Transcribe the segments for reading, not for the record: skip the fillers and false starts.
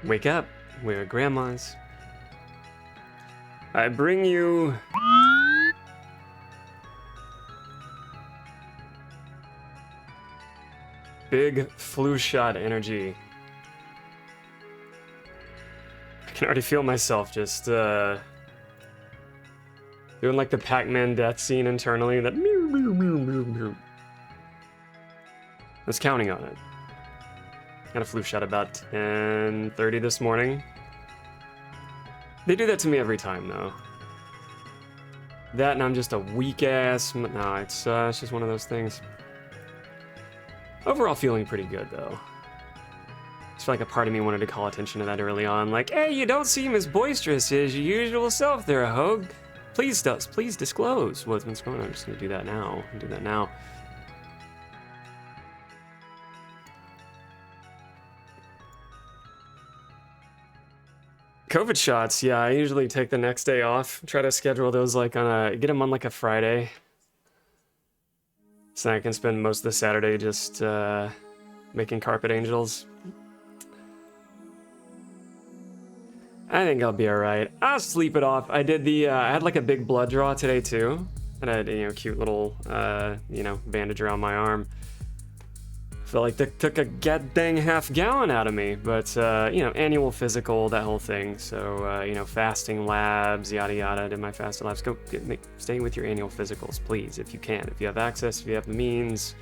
Wake up. We're at Grandma's. I bring you... big flu shot energy. I can already feel myself just, doing like the Pac-Man death scene internally, that mew, mew, mew, mew, mew. I was counting on it. Got a flu shot about 10:30 this morning. They do that to me every time, though. That, and I'm just a weak-ass... No, it's just one of those things. Overall feeling pretty good, though. I just feel like a part of me wanted to call attention to that early on. Like, hey, you don't seem as boisterous as your usual self there, Hogue. Please disclose what's going on. I'm just gonna do that now. COVID shots, yeah, I usually take the next day off. Try to schedule those like get them on like a Friday. So I can spend most of the Saturday just making carpet angels. I think I'll be alright. I'll sleep it off. I did I had like a big blood draw today too. And I had, cute little, bandage around my arm. Felt like that took a goddamn half gallon out of me. But, annual physical, that whole thing. So, fasting labs, yada yada, did my fasting labs. Stay with your annual physicals, please, if you can. If you have access, if you have the means,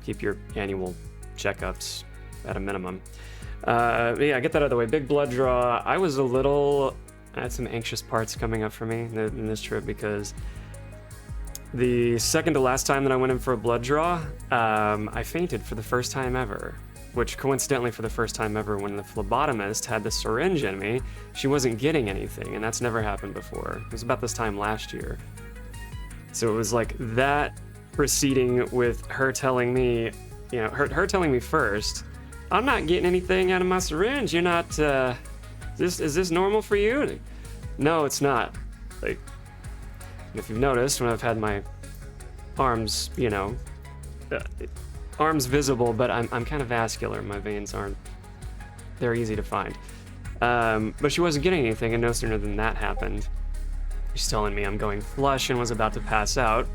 keep your annual checkups at a minimum. Yeah, get that out of the way. Big blood draw. I had some anxious parts coming up for me in this trip because the second to last time that I went in for a blood draw, I fainted for the first time ever, which coincidentally for the first time ever when the phlebotomist had the syringe in me, she wasn't getting anything, and that's never happened before. It was about this time last year. So it was like that proceeding with her telling me, her telling me first, I'm not getting anything out of my syringe. You're not, is this normal for you? No, it's not. Like, if you've noticed, when I've had my arms, arms visible, but I'm kind of vascular. My veins they're easy to find. But she wasn't getting anything, and no sooner than that happened, she's telling me I'm going flush and was about to pass out.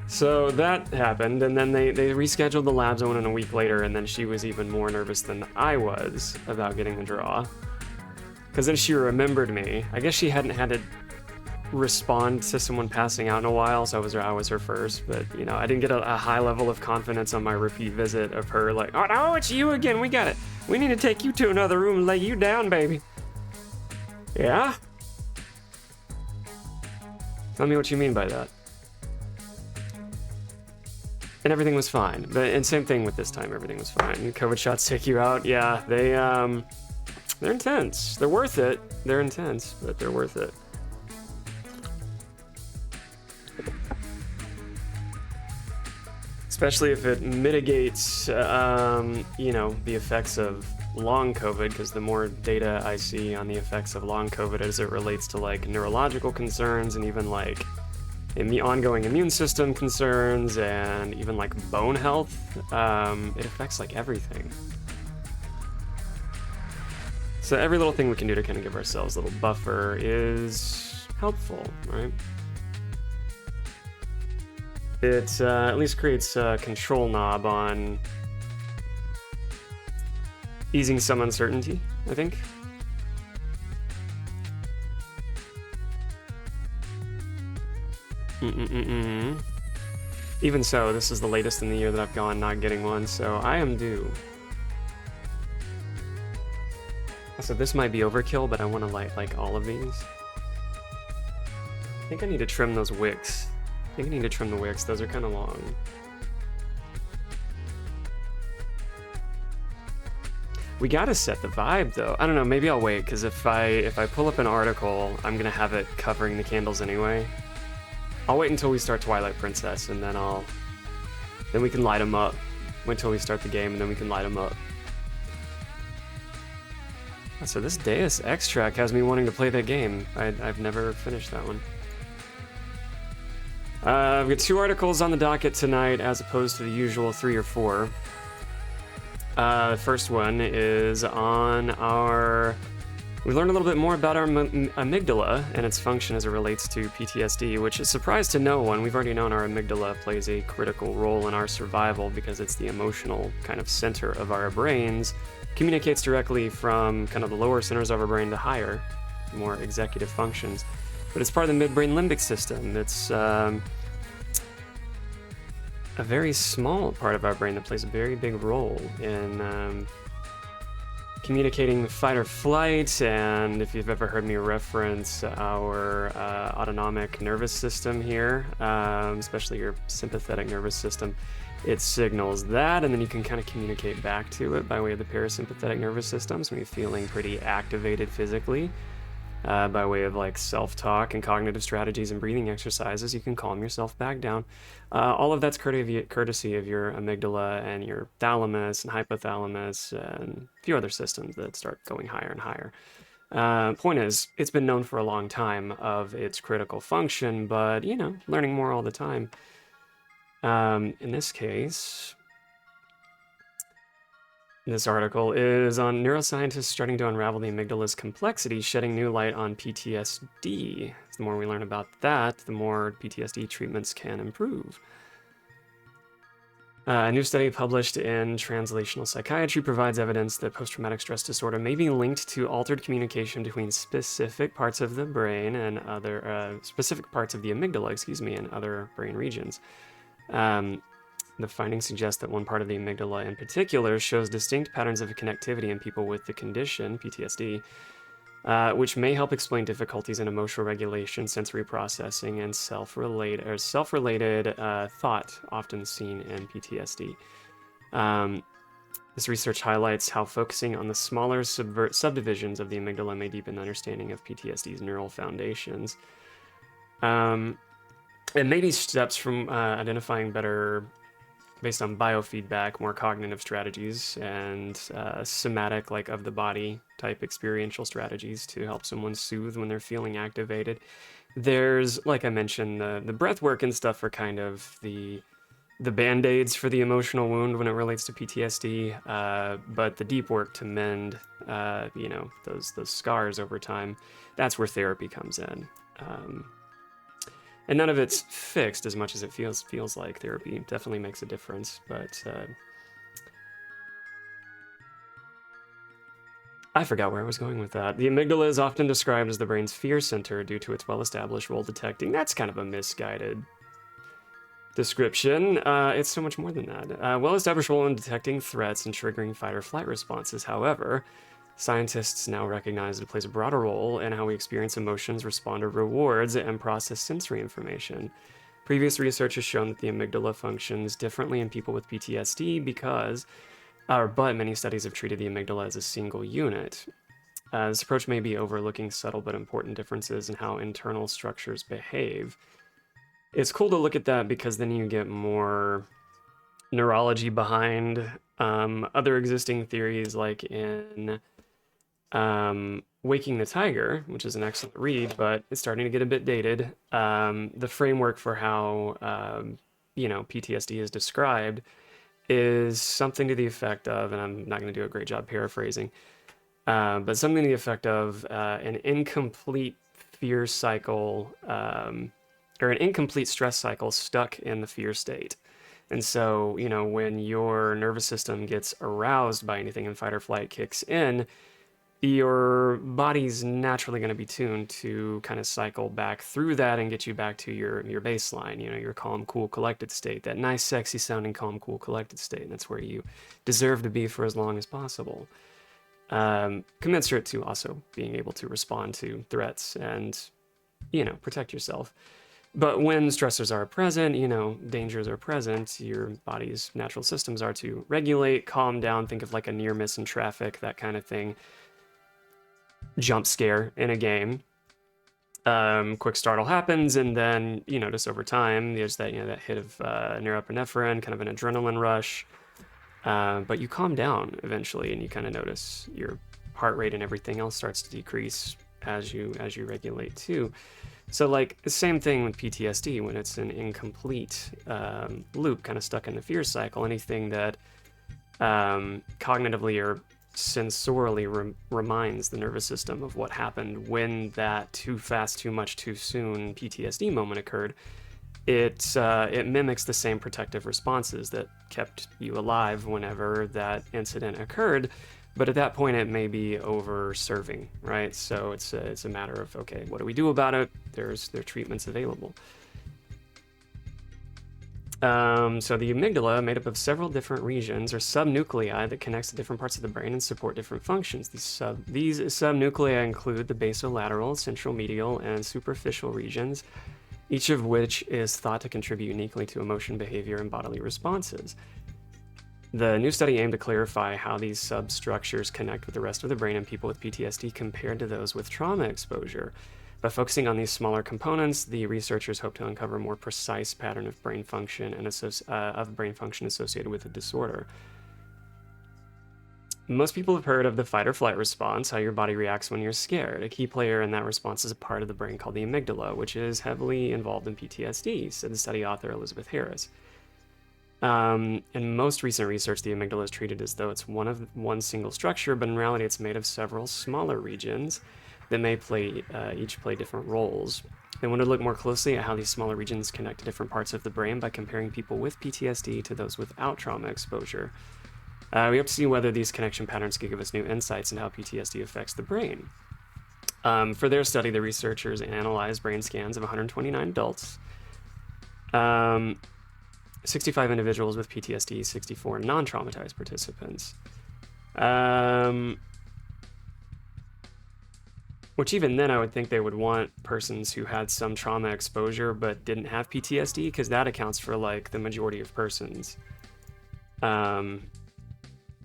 So that happened, and then they rescheduled the labs. I went in a week later, and then she was even more nervous than I was about getting the draw. Because then she remembered me. I guess she hadn't had to respond to someone passing out in a while, so I was her first. But, I didn't get a high level of confidence on my repeat visit of her like, oh, no, it's you again. We got it. We need to take you to another room and lay you down, baby. Yeah? Tell me what you mean by that. And everything was fine. And same thing with this time, everything was fine. COVID shots take you out. Yeah, they're intense. They're worth it. They're intense, but they're worth it. Especially if it mitigates, the effects of long COVID, because the more data I see on the effects of long COVID as it relates to like neurological concerns and even like in the ongoing immune system concerns and even like bone health, it affects like everything. So every little thing we can do to kind of give ourselves a little buffer is helpful, right? It at least creates a control knob on easing some uncertainty, I think. Even so, this is the latest in the year that I've gone not getting one, so I am due. So this might be overkill, but I want to light like all of these. I think I need to trim those wicks. I think I need to trim the wicks. Those are kind of long. We gotta set the vibe though. I don't know, maybe I'll wait, because if I pull up an article, I'm gonna have it covering the candles anyway. I'll wait until we start Twilight Princess, and then we can light them up. Wait until we start the game, and then we can light them up. So this Deus Ex track has me wanting to play that game. I've never finished that one. I've got 2 articles on the docket tonight, as opposed to the usual 3 or 4. First one is on our... We learned a little bit more about our amygdala and its function as it relates to PTSD, which is a surprise to no one. We've already known our amygdala plays a critical role in our survival because it's the emotional kind of center of our brains, communicates directly from kind of the lower centers of our brain to higher, more executive functions. But it's part of the midbrain limbic system. It's a very small part of our brain that plays a very big role in communicating fight or flight. And if you've ever heard me reference our autonomic nervous system here, especially your sympathetic nervous system, it signals that, and then you can kind of communicate back to it by way of the parasympathetic nervous system. So when you're feeling pretty activated physically, by way of like self-talk and cognitive strategies and breathing exercises, you can calm yourself back down. All of that's courtesy of your amygdala and your thalamus and hypothalamus and a few other systems that start going higher and higher. Point is, it's been known for a long time of its critical function, but, you know, learning more all the time. In this case... This article is on neuroscientists starting to unravel the amygdala's complexity, shedding new light on PTSD. The more we learn about that, the more PTSD treatments can improve. A new study published in Translational Psychiatry provides evidence that post-traumatic stress disorder may be linked to altered communication between specific parts of the brain and other specific parts of the amygdala, and other brain regions. The findings suggest that one part of the amygdala in particular shows distinct patterns of connectivity in people with the condition, PTSD, which may help explain difficulties in emotional regulation, sensory processing, and self-related thought often seen in PTSD. This research highlights how focusing on the smaller subdivisions of the amygdala may deepen the understanding of PTSD's neural foundations. And maybe steps from identifying better, based on biofeedback, more cognitive strategies, and somatic, like of the body type experiential strategies to help someone soothe when they're feeling activated. There's, like I mentioned, the breath work and stuff are kind of the band-aids for the emotional wound when it relates to PTSD, but the deep work to mend, those scars over time, that's where therapy comes in. And none of it's fixed as much as it feels like. Therapy definitely makes a difference, but I forgot where I was going with that. The amygdala is often described as the brain's fear center due to its well-established role detecting. That's kind of a misguided description. It's so much more than that. Well-established role in detecting threats and triggering fight or flight responses. However, scientists now recognize it plays a broader role in how we experience emotions, respond to rewards, and process sensory information. Previous research has shown that the amygdala functions differently in people with PTSD but many studies have treated the amygdala as a single unit. This approach may be overlooking subtle but important differences in how internal structures behave. It's cool to look at that because then you get more neurology behind other existing theories, like in Waking the Tiger, which is an excellent read, but it's starting to get a bit dated. The framework for how PTSD is described is something to the effect of, and I'm not going to do a great job paraphrasing, but something to the effect of an incomplete fear cycle, or an incomplete stress cycle stuck in the fear state. And so, when your nervous system gets aroused by anything and fight or flight kicks in, your body's naturally going to be tuned to kind of cycle back through that and get you back to your baseline, your calm, cool, collected state, that nice, sexy sounding calm, cool, collected state. And that's where you deserve to be for as long as possible. Commensurate to also being able to respond to threats and, protect yourself. But when stressors are present, dangers are present, your body's natural systems are to regulate, calm down, think of like a near miss in traffic, that kind of thing. Jump scare in a game. Quick startle happens, and then you notice over time there's that that hit of norepinephrine, kind of an adrenaline rush. But you calm down eventually, and you kind of notice your heart rate and everything else starts to decrease as you regulate too. So like the same thing with PTSD, when it's an incomplete loop, kind of stuck in the fear cycle. Anything that cognitively or sensorially reminds the nervous system of what happened when that too fast, too much, too soon PTSD moment occurred. It mimics the same protective responses that kept you alive whenever that incident occurred, but at that point it may be over serving, right? So it's a matter of, okay, what do we do about it? There are treatments available. So the amygdala, made up of several different regions or subnuclei that connects to different parts of the brain and support different functions. These subnuclei include the basolateral, central medial, and superficial regions, each of which is thought to contribute uniquely to emotion, behavior, and bodily responses. The new study aimed to clarify how these substructures connect with the rest of the brain in people with PTSD compared to those with trauma exposure. By focusing on these smaller components, the researchers hope to uncover a more precise pattern of brain function and associated with the disorder. Most people have heard of the fight or flight response, how your body reacts when you're scared. A key player in that response is a part of the brain called the amygdala, which is heavily involved in PTSD, said the study author Elizabeth Harris. In most recent research, the amygdala is treated as though it's one single structure, but in reality it's made of several smaller regions that may each play different roles. They want to look more closely at how these smaller regions connect to different parts of the brain by comparing people with PTSD to those without trauma exposure. We hope to see whether these connection patterns can give us new insights into how PTSD affects the brain. For their study, the researchers analyzed brain scans of 129 adults, 65 individuals with PTSD, 64 non-traumatized participants. Which even then I would think they would want persons who had some trauma exposure but didn't have PTSD, because that accounts for like the majority of persons.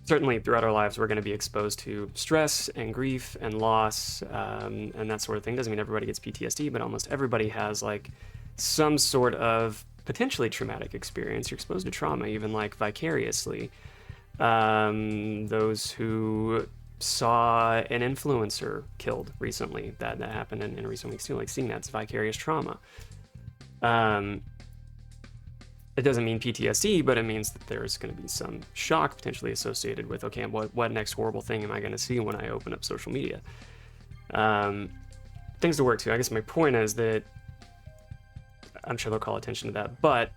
Certainly throughout our lives we're going to be exposed to stress and grief and loss and that sort of thing. Doesn't mean everybody gets PTSD, but almost everybody has like some sort of potentially traumatic experience. You're exposed to trauma even like vicariously. Those who saw an influencer killed recently, that happened in recent weeks too, like seeing that's vicarious trauma. It doesn't mean PTSD, but it means that there's going to be some shock potentially associated with, okay, what next horrible thing am I going to see when I open up social media? Things to work to. I guess my point is that I'm sure they'll call attention to that, but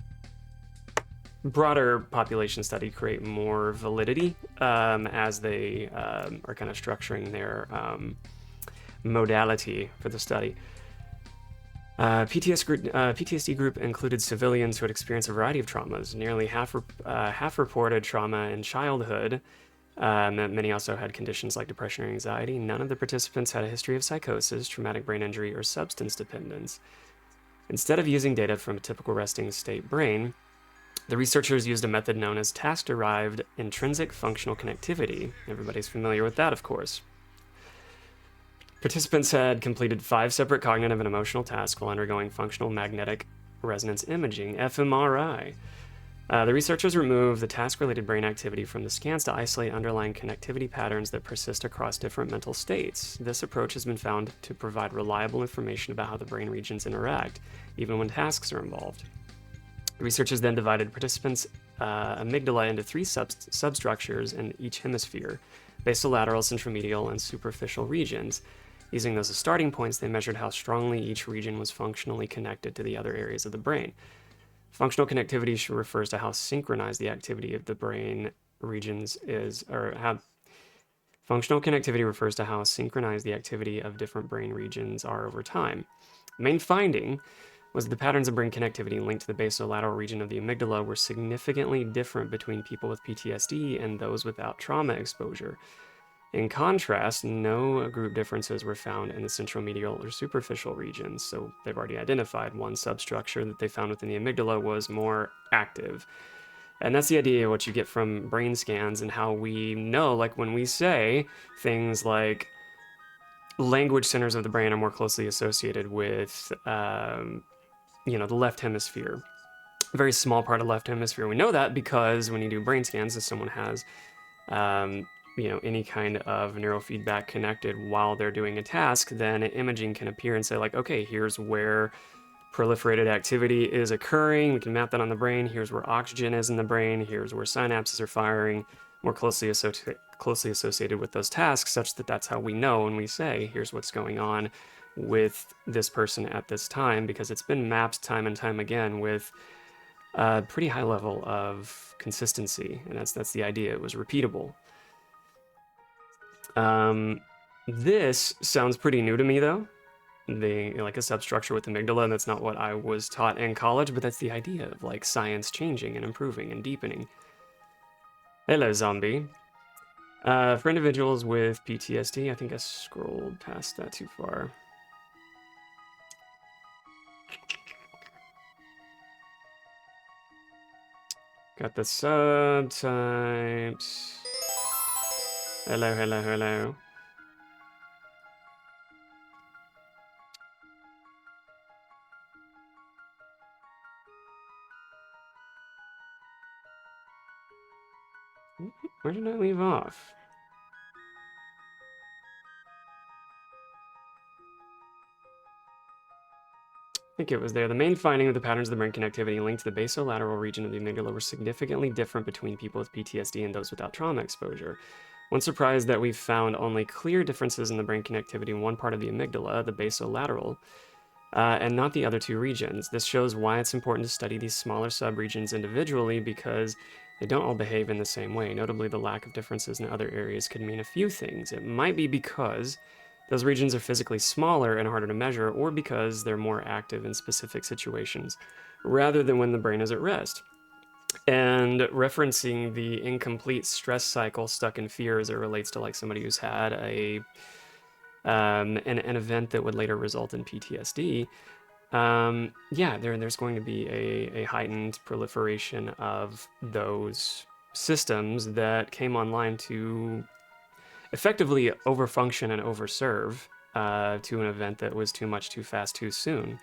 broader population study create more validity as they are kind of structuring their modality for the study. PTSD group included civilians who had experienced a variety of traumas. Nearly half reported trauma in childhood. Many also had conditions like depression or anxiety. None of the participants had a history of psychosis, traumatic brain injury, or substance dependence. Instead of using data from a typical resting state brain, the researchers used a method known as task-derived intrinsic functional connectivity. Everybody's familiar with that, of course. Participants had completed 5 separate cognitive and emotional tasks while undergoing functional magnetic resonance imaging, fMRI. The researchers removed the task-related brain activity from the scans to isolate underlying connectivity patterns that persist across different mental states. This approach has been found to provide reliable information about how the brain regions interact, even when tasks are involved. The researchers then divided participants' amygdala into 3 substructures in each hemisphere: basolateral, centromedial, and superficial regions. Using those as starting points, they measured how strongly each region was functionally connected to the other areas of the brain. Functional connectivity refers to how synchronized the activity of the brain regions is, functional connectivity refers to how synchronized the activity of different brain regions are over time. The main finding was that the patterns of brain connectivity linked to the basolateral region of the amygdala were significantly different between people with PTSD and those without trauma exposure. In contrast, no group differences were found in the centromedial or superficial regions, so they've already identified one substructure that they found within the amygdala was more active. And that's the idea of what you get from brain scans and how we know, like when we say things like language centers of the brain are more closely associated with, the left hemisphere. A very small part of the left hemisphere. We know that because when you do brain scans, if someone has any kind of neurofeedback connected while they're doing a task, then imaging can appear and say like, okay, here's where proliferated activity is occurring. We can map that on the brain. Here's where oxygen is in the brain. Here's where synapses are firing. more closely associated with those tasks, such that that's how we know when we say, here's what's going on with this person at this time, because it's been mapped time and time again with a pretty high level of consistency, and that's the idea. It was repeatable. This sounds pretty new to me, though. Like a substructure with amygdala, and that's not what I was taught in college, but that's the idea of like science changing and improving and deepening. Hello, zombie. For individuals with PTSD, I think I scrolled past that too far. Got the subtypes. Hello, hello, hello. Where did I leave off? I think it was there. The main finding of the patterns of the brain connectivity linked to the basolateral region of the amygdala were significantly different between people with PTSD and those without trauma exposure. One surprise that we found only clear differences in the brain connectivity in one part of the amygdala, the basolateral, and not the other two regions. This shows why it's important to study these smaller subregions individually, because they don't all behave in the same way. Notably, the lack of differences in other areas could mean a few things. It might be because those regions are physically smaller and harder to measure, or because they're more active in specific situations, rather than when the brain is at rest. And referencing the incomplete stress cycle stuck in fear as it relates to like somebody who's had an event that would later result in PTSD, yeah, there's going to be a heightened proliferation of those systems that came online to effectively overfunction and overserve to an event that was too much, too fast, too soon.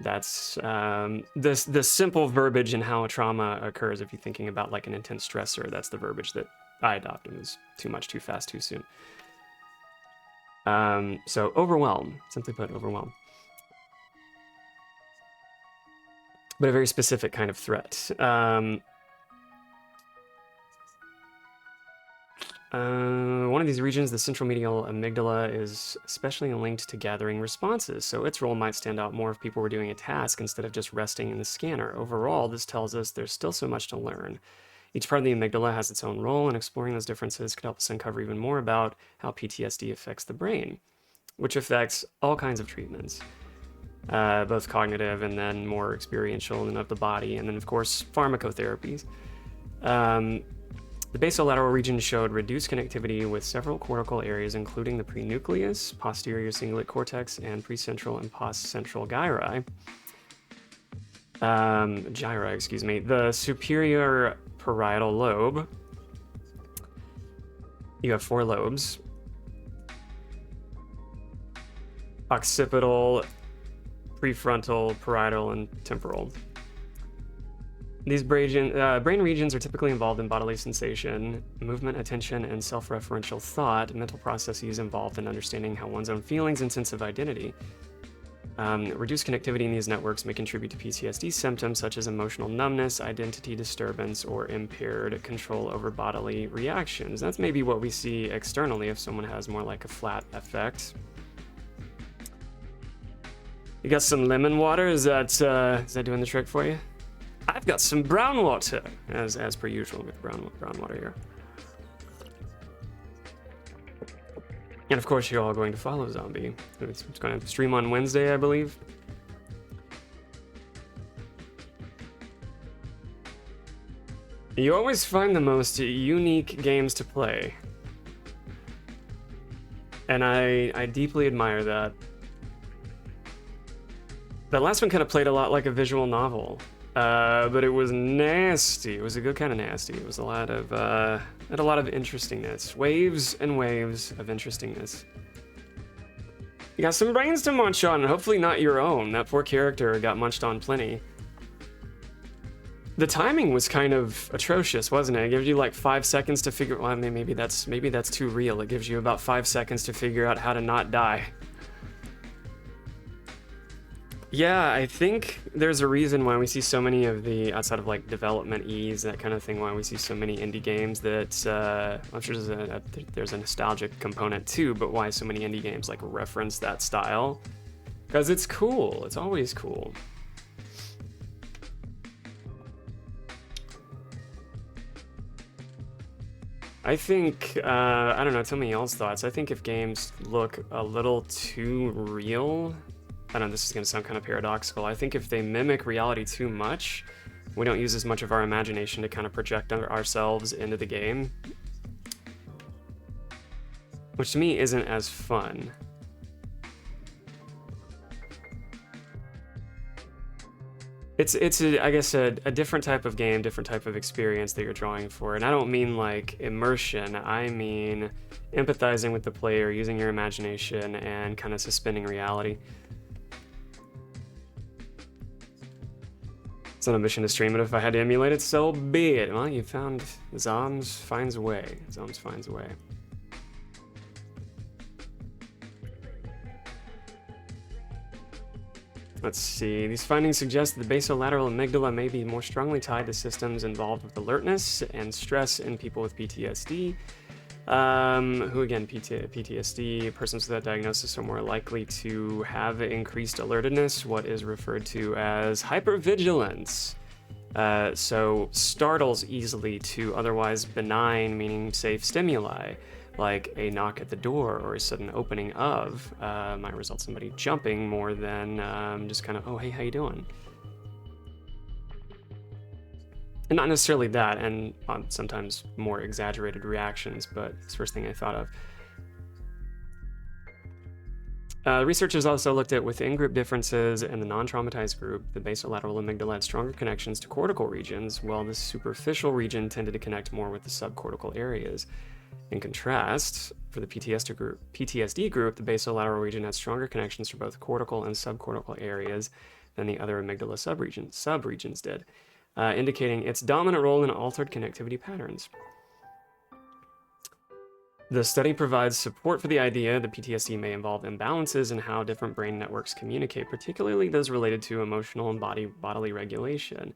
That's the simple verbiage in how a trauma occurs. If you're thinking about like an intense stressor, that's the verbiage that I adopted, was too much, too fast, too soon. So overwhelm, simply put, overwhelm. But a very specific kind of threat. One of these regions, the central medial amygdala, is especially linked to gathering responses, so its role might stand out more if people were doing a task instead of just resting in the scanner. Overall, this tells us there's still so much to learn. Each part of the amygdala has its own role, and exploring those differences could help us uncover even more about how PTSD affects the brain, which affects all kinds of treatments, both cognitive and then more experiential and of the body, and then of course pharmacotherapies. The basolateral region showed reduced connectivity with several cortical areas, including the prenucleus, posterior cingulate cortex, and precentral and postcentral gyri. The superior parietal lobe. You have 4 lobes: occipital, prefrontal, parietal, and temporal. These brain regions are typically involved in bodily sensation, movement, attention, and self-referential thought, mental processes involved in understanding how one's own feelings and sense of identity. Reduced connectivity in these networks may contribute to PTSD symptoms such as emotional numbness, identity disturbance, or impaired control over bodily reactions. That's maybe what we see externally if someone has more like a flat effect. You got some lemon water? Is that doing the trick for you? I've got some brown water, as per usual with brown water here. And of course, you're all going to follow Zombie. It's going to stream on Wednesday, I believe. You always find the most unique games to play, and I deeply admire that. That last one kind of played a lot like a visual novel. But it was nasty. It was a good kind of nasty. It was a lot of interestingness. Waves and waves of interestingness. You got some brains to munch on, and hopefully not your own. That poor character got munched on plenty. The timing was kind of atrocious, wasn't it? It gives you like 5 seconds to figure. Well, I mean, maybe that's too real. It gives you about 5 seconds to figure out how to not die. Yeah, I think there's a reason why we see so many of the, outside of like development ease, that kind of thing, why we see so many indie games that, I'm sure there's a nostalgic component too, but why so many indie games like reference that style. Because it's cool, it's always cool. I think, I don't know, tell me y'all's thoughts. I think if games look a little too real, I don't know, this is going to sound kind of paradoxical. I think if they mimic reality too much, we don't use as much of our imagination to kind of project ourselves into the game, which to me isn't as fun. It's I guess a different type of game, different type of experience that you're drawing for. And I don't mean like immersion, I mean empathizing with the player, using your imagination and kind of suspending reality. It's not a mission to stream it. If I had to emulate it, so be it. Well, you found Zoms finds a way. Zoms finds a way. Let's see. These findings suggest that the basolateral amygdala may be more strongly tied to systems involved with alertness and stress in people with PTSD. Who again, PTSD, persons with that diagnosis are more likely to have increased alertness, what is referred to as hypervigilance. So startles easily to otherwise benign, meaning safe stimuli, like a knock at the door or a sudden opening of, might result in somebody jumping more than just kind of, oh, hey, how you doing? And not necessarily that, and sometimes more exaggerated reactions, but it's the first thing I thought of. Researchers also looked at within group differences in the non-traumatized group. The basolateral amygdala had stronger connections to cortical regions, while the superficial region tended to connect more with the subcortical areas. In contrast, for the PTSD group, the basolateral region had stronger connections to both cortical and subcortical areas than the other amygdala subregions did, indicating its dominant role in altered connectivity patterns. The study provides support for the idea that PTSD may involve imbalances in how different brain networks communicate, particularly those related to emotional and bodily regulation.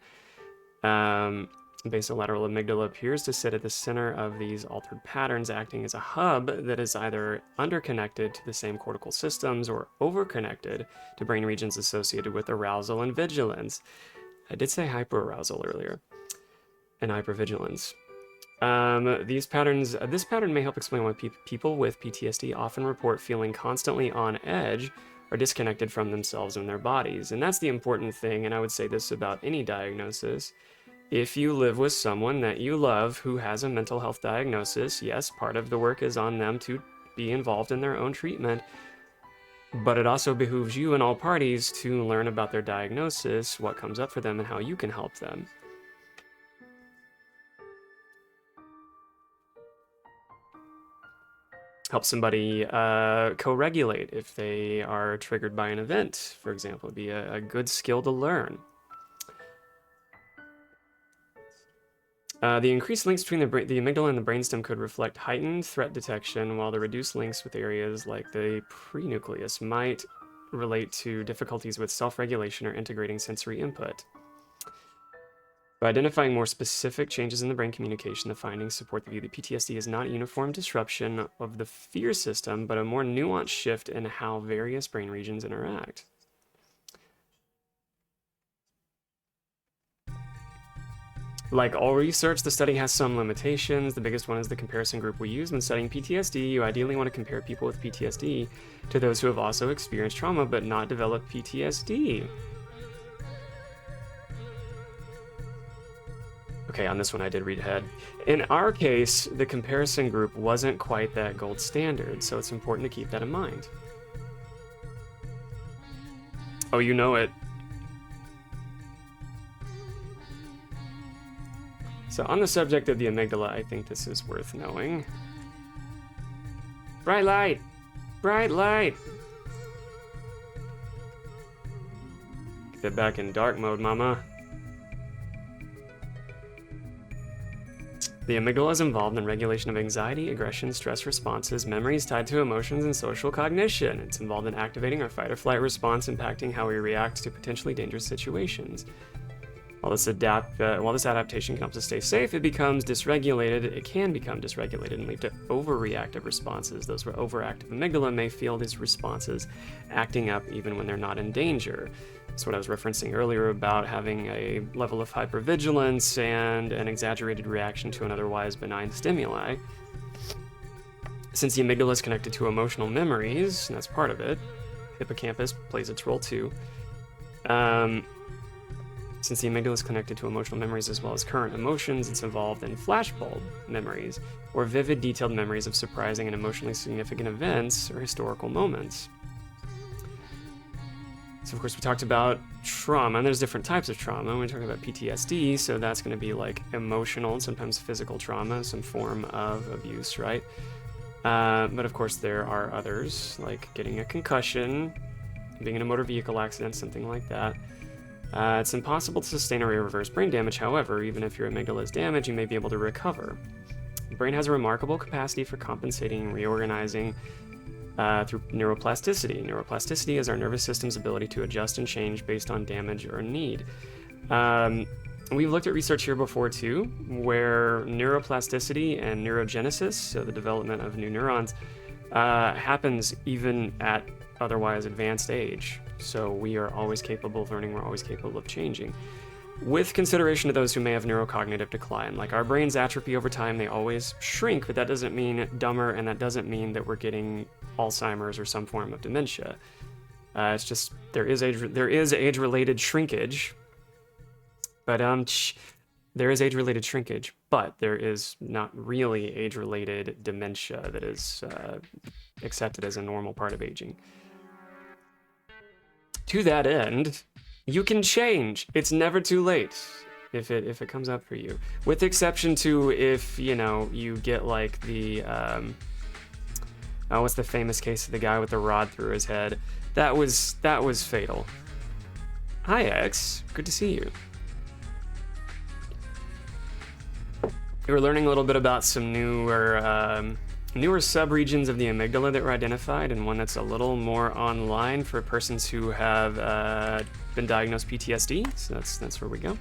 Basolateral amygdala appears to sit at the center of these altered patterns, acting as a hub that is either underconnected to the same cortical systems or overconnected to brain regions associated with arousal and vigilance. I did say hyperarousal earlier, and hypervigilance. This pattern may help explain why people with PTSD often report feeling constantly on edge or disconnected from themselves and their bodies. And that's the important thing, and I would say this about any diagnosis. If you live with someone that you love who has a mental health diagnosis, yes, part of the work is on them to be involved in their own treatment, but it also behooves you and all parties to learn about their diagnosis, what comes up for them, and how you can help them. Help somebody co-regulate if they are triggered by an event, for example. It'd be a good skill to learn. The increased links between the amygdala and the brainstem could reflect heightened threat detection, while the reduced links with areas like the prenucleus might relate to difficulties with self-regulation or integrating sensory input. By identifying more specific changes in the brain communication, the findings support the view that PTSD is not a uniform disruption of the fear system, but a more nuanced shift in how various brain regions interact. Like all research, the study has some limitations. The biggest one is the comparison group we use when studying PTSD. You ideally want to compare people with PTSD to those who have also experienced trauma but not developed PTSD. Okay, on this one I did read ahead. In our case, the comparison group wasn't quite that gold standard, so it's important to keep that in mind. Oh, you know it. So on the subject of the amygdala, I think this is worth knowing. Bright light! Bright light! Get that back in dark mode, mama. The amygdala is involved in regulation of anxiety, aggression, stress responses, memories tied to emotions, and social cognition. It's involved in activating our fight or flight response, impacting how we react to potentially dangerous situations. While this adaptation can help us stay safe, it becomes dysregulated. It can become dysregulated and lead to overreactive responses. Those with overactive amygdala may feel these responses acting up even when they're not in danger. That's what I was referencing earlier about having a level of hypervigilance and an exaggerated reaction to an otherwise benign stimuli. Since the amygdala is connected to emotional memories, and that's part of it, hippocampus plays its role too. Since the amygdala is connected to emotional memories as well as current emotions, it's involved in flashbulb memories, or vivid, detailed memories of surprising and emotionally significant events or historical moments. So, of course, we talked about trauma, and there's different types of trauma. We're talking about PTSD, so that's going to be like emotional and sometimes physical trauma, some form of abuse, right? But, of course, there are others, like getting a concussion, being in a motor vehicle accident, something like that. It's impossible to sustain or reverse brain damage. However, even if your amygdala is damaged, you may be able to recover. The brain has a remarkable capacity for compensating and reorganizing through neuroplasticity. Neuroplasticity is our nervous system's ability to adjust and change based on damage or need. We've looked at research here before too, where neuroplasticity and neurogenesis, so the development of new neurons, happens even at otherwise advanced age. So we are always capable of learning, we're always capable of changing. With consideration to those who may have neurocognitive decline, like our brains atrophy over time, they always shrink, but that doesn't mean dumber, and that doesn't mean that we're getting Alzheimer's or some form of dementia. It's just there is age-related shrinkage, but there is age-related shrinkage, but there is not really age-related dementia that is accepted as a normal part of aging. To that end, you can change. It's never too late if it comes up for you. With exception to if, you get like the what's the famous case of the guy with the rod through his head? That was fatal. Hi X, good to see you. We're learning a little bit about some newer subregions of the amygdala that were identified, and one that's a little more online for persons who have been diagnosed PTSD. So that's where we go.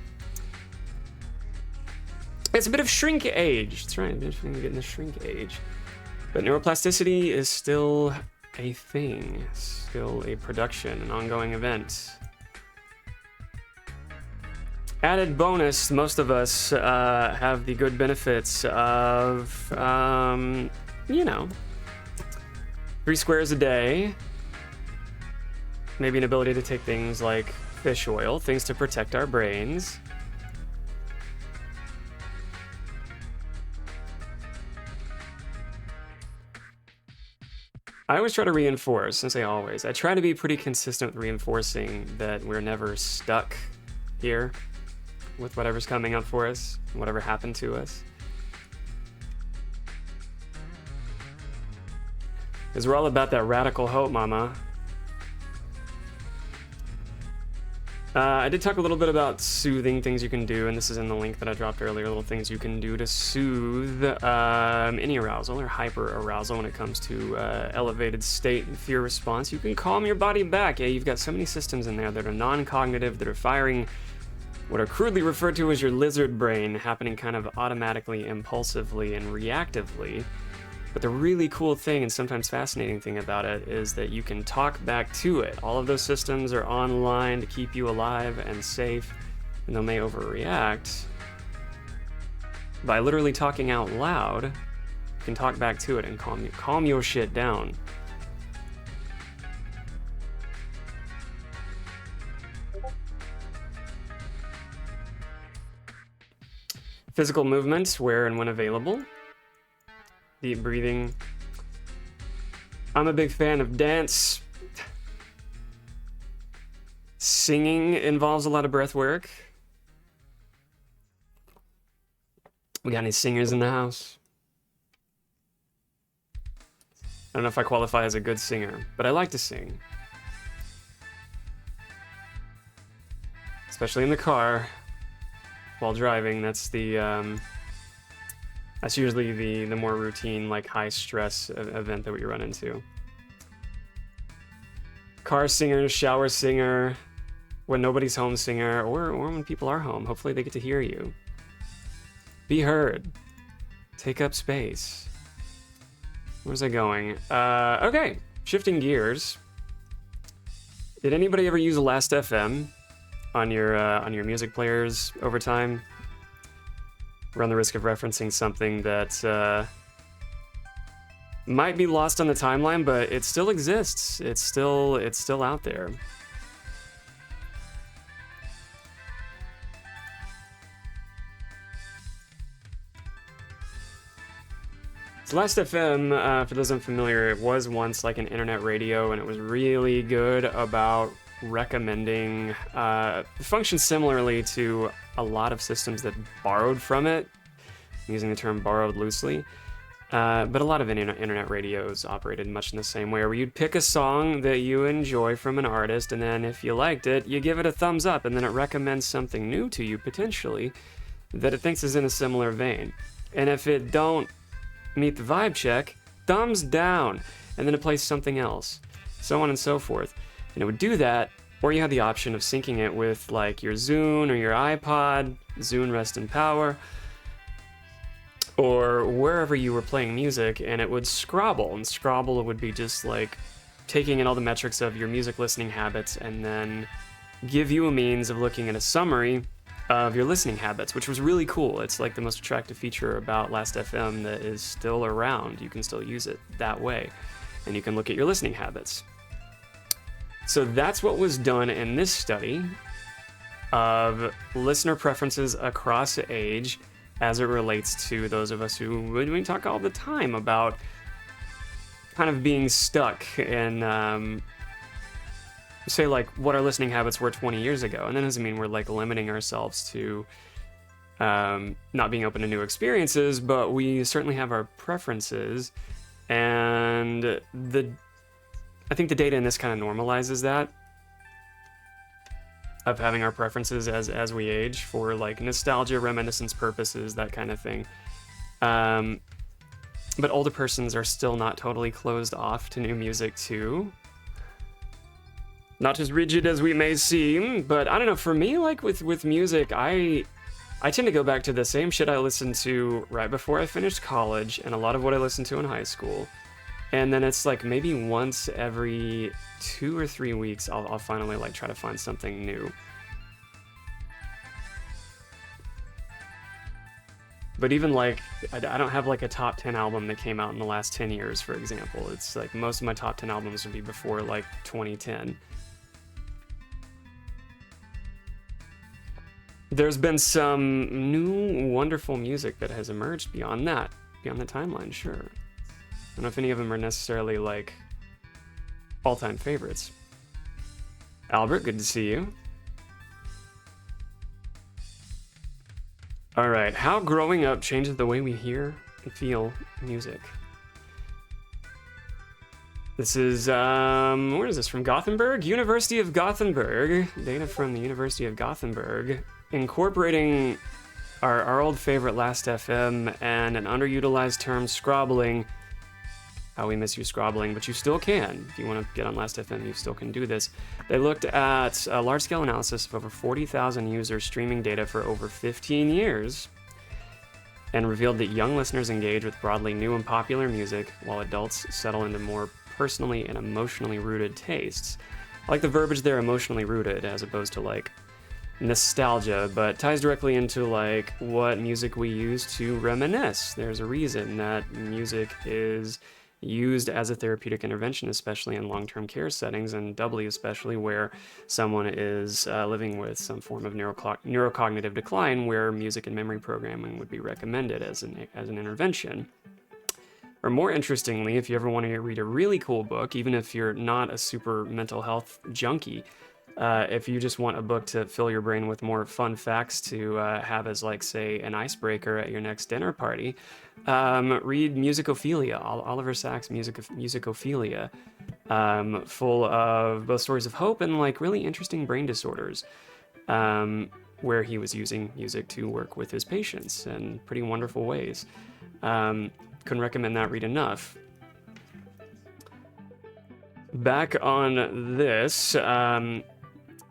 It's a bit of shrink age. That's right, getting the shrink age. But neuroplasticity is still a thing, still a production, an ongoing event. Added bonus, most of us have the good benefits of, 3 squares a day, maybe an ability to take things like fish oil, things to protect our brains. I always try to reinforce, and say always, I try to be pretty consistent with reinforcing that we're never stuck here with whatever's coming up for us, whatever happened to us. Because we're all about that radical hope, mama. I did talk a little bit about soothing things you can do, and this is in the link that I dropped earlier, little things you can do to soothe any arousal or hyper arousal when it comes to elevated state and fear response. You can calm your body back. Yeah, you've got so many systems in there that are non-cognitive, that are firing what are crudely referred to as your lizard brain, happening kind of automatically, impulsively, and reactively. But the really cool thing and sometimes fascinating thing about it is that you can talk back to it. All of those systems are online to keep you alive and safe, and they may overreact. By literally talking out loud, you can talk back to it and calm your shit down. Physical movement, where and when available. Deep breathing. I'm a big fan of dance. Singing involves a lot of breath work. We got any singers in the house? I don't know if I qualify as a good singer, but I like to sing. Especially in the car while driving. That's the That's usually the more routine, like high stress event that we run into. Car singer, shower singer, when nobody's home singer, or when people are home. Hopefully they get to hear you. Be heard. Take up space. Where's I going? Okay, shifting gears. Did anybody ever use Last.fm on your music players over time? Run the risk of referencing something that might be lost on the timeline, but it still exists. It's still out there. So Last.fm, for those unfamiliar, it was once like an internet radio, and it was really good about recommending, functions similarly to a lot of systems that borrowed from it, I'm using the term borrowed loosely. But a lot of internet radios operated much in the same way, where you'd pick a song that you enjoy from an artist, and then if you liked it, you give it a thumbs up, and then it recommends something new to you, potentially, that it thinks is in a similar vein. And if it don't meet the vibe check, thumbs down, and then it plays something else, so on and so forth. And it would do that, or you had the option of syncing it with like your Zune or your iPod, Zune rest in power, or wherever you were playing music, and it would scrabble. And scrabble would be just like taking in all the metrics of your music listening habits and then give you a means of looking at a summary of your listening habits, which was really cool. It's like the most attractive feature about Last.fm that is still around. You can still use it that way, and you can look at your listening habits. So that's what was done in this study of listener preferences across age as it relates to those of us who we talk all the time about kind of being stuck in say like what our listening habits were 20 years ago. And that doesn't mean we're like limiting ourselves to not being open to new experiences, but we certainly have our preferences, and I think the data in this kind of normalizes that, of having our preferences as we age for like nostalgia, reminiscence purposes, that kind of thing. But older persons are still not totally closed off to new music too. Not as rigid as we may seem, but I don't know, for me, like with music, I tend to go back to the same shit I listened to right before I finished college, and a lot of what I listened to in high school. And then it's like maybe once every 2 or 3 weeks, I'll finally like try to find something new. But even like, I don't have like a top 10 album that came out in the last 10 years, for example. It's like most of my top 10 albums would be before like 2010. There's been some new wonderful music that has emerged beyond that, beyond the timeline, sure. I don't know if any of them are necessarily like all-time favorites. Albert, good to see you. All right, how growing up changes the way we hear and feel music. This is, where is this, from Gothenburg? University of Gothenburg. Data from the University of Gothenburg. Incorporating our old favorite Last.fm and an underutilized term, scrobbling. How we miss you, scrobbling, but you still can. If you want to get on Last.fm, you still can do this. They looked at a large-scale analysis of over 40,000 users streaming data for over 15 years and revealed that young listeners engage with broadly new and popular music while adults settle into more personally and emotionally rooted tastes. I like the verbiage there, emotionally rooted, as opposed to like nostalgia, but ties directly into like what music we use to reminisce. There's a reason that music is used as a therapeutic intervention, especially in long-term care settings, and doubly especially where someone is living with some form of neurocognitive decline, where music and memory programming would be recommended as an intervention. Or more interestingly, if you ever want to read a really cool book, even if you're not a super mental health junkie, if you just want a book to fill your brain with more fun facts to have as, like, say, an icebreaker at your next dinner party, read Musicophilia, Oliver Sacks' Musicophilia, full of both stories of hope and, like, really interesting brain disorders, where he was using music to work with his patients in pretty wonderful ways. Couldn't recommend that read enough. Back on this,